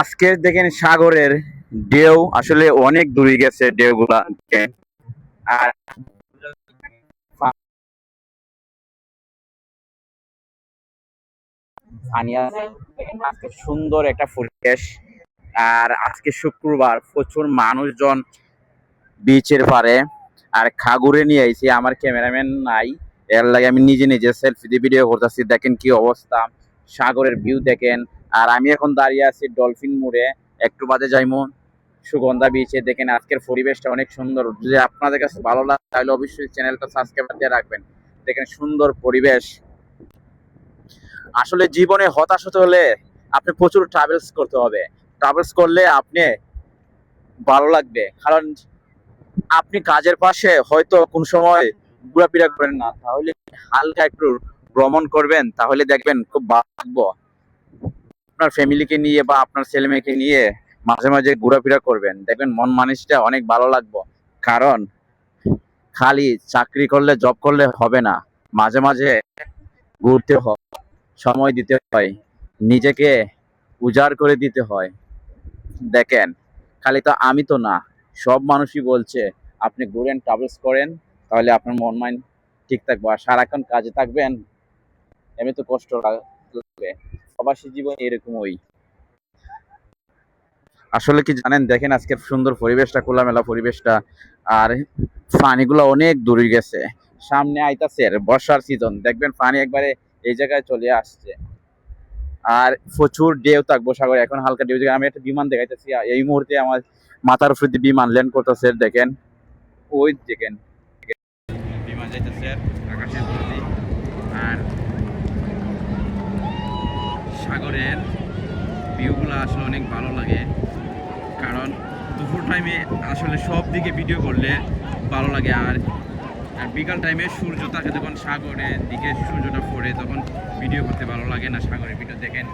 আজকে দেখেন সাগরের ঢেউ আসলে অনেক দূরে গেছে ঢেউগুলা। আর পানি আছে, আজকে সুন্দর একটা পরিবেশ। আর আজকে শুক্রবার, প্রচুর মানুষজন বিচের পারে। আর খাগুরে নিয়ে আইছি, আমার ক্যামেরাম্যান নাই, এর লাগে আমি নিজে নিজে সেলফি দিয়ে ভিডিও করতেছি। দেখেন কি অবস্থা, সাগরের ভিউ দেখেন। আর আমি এখন দাঁড়িয়ে আছি ডলফিন মোড়ে, একটু বাদে যাইমু সুগন্ধা বিচে। দেখেন আজকের পরিবেশটা অনেক সুন্দর। যদি আপনাদের কাছে ভালো লাগে তাহলে অবশ্যই চ্যানেলটা সাবস্ক্রাইব দিয়ে রাখবেন। দেখেন সুন্দর পরিবেশ। আসলে জীবনে হতাশ হতে হলে আপনি প্রচুর ট্রাভেলস করতে হবে। ট্রাভেলস করলে আপনি ভালো লাগবে, কারণ আপনি কাজের পাশে হয়তো কোন সময় ঘোরাফেরা করেন না, তাহলে হালকা একটু ভ্রমণ করবেন, তাহলে দেখবেন খুব ভালো লাগবে। আপনার ফ্যামিলিকে নিয়ে বা আপনার ছেলে মেয়েকে নিয়ে মাঝে মাঝে ঘোরাফেরা করবেন, দেখবেন মন মানুষটা অনেক ভালো লাগবে। কারণ খালি চাকরি করলে, জব করলে হবে না, মাঝে মাঝে ঘুরতে হয়, সময় দিতে হয়, নিজেকে উজাড় করে দিতে হয়। দেখেন খালি তো আমি তো না, সব মানুষই বলছে আপনি ঘুরেন, ট্রাভেলস করেন, তাহলে আপনার মন মাইন্ড ঠিক থাকবে। আর সারাক্ষণ কাজে থাকবেন, এমনি তো কষ্ট লাগবে। প্রবাসী জীবন এরকমই। আসলে কি জানেন, দেখেন আজকের সুন্দর পরিবেশটা, খোলামেলা পরিবেশটা। আর পানিগুলো অনেক দূরে গেছে, সামনে আইতাছে বর্ষার সিজন, দেখবেন পানি একবারে এই জায়গায় চলে আসছে। আর প্রচুর ঢেউ থাকবো সাগরে। এখন হালকা ঢেউ, আমি একটা বিমান দেখাইতেছি এই মুহূর্তে আমার মাথার উপর দিয়ে বিমান ল্যান্ড করতেছে। দেখেন ওই দেখেন বিমান যাইতেছে আকাশের উপর দিয়ে। আর সাগরের ভিউগুলো আসলে অনেক ভালো লাগে, কারণ দুপুর টাইমে আসলে সব দিকে ভিডিও করলে ভালো লাগে। আর আর বিকাল টাইমে সূর্য থাকে, যখন সাগরের দিকে সূর্যটা পড়ে, তখন ভিডিও করতে ভালো লাগে না। সাগরের ভিডিও দেখেন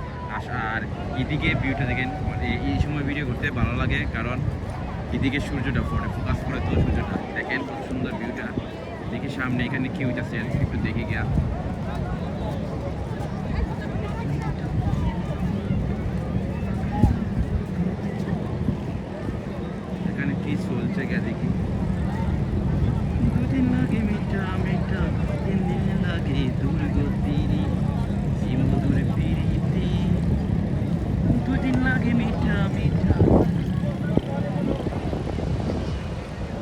আর এদিকে ভিউটা দেখেন, এই সময় ভিডিও করতে ভালো লাগে, কারণ এদিকে সূর্যটা পড়ে, ফোকাস করে তো সূর্যটা। দেখেন কত সুন্দর ভিউটা। দেখি সামনে এখানে কি হইতেছে, একটু দেখে গিয়া। এখানে কি চলছে গিয়া দেখি।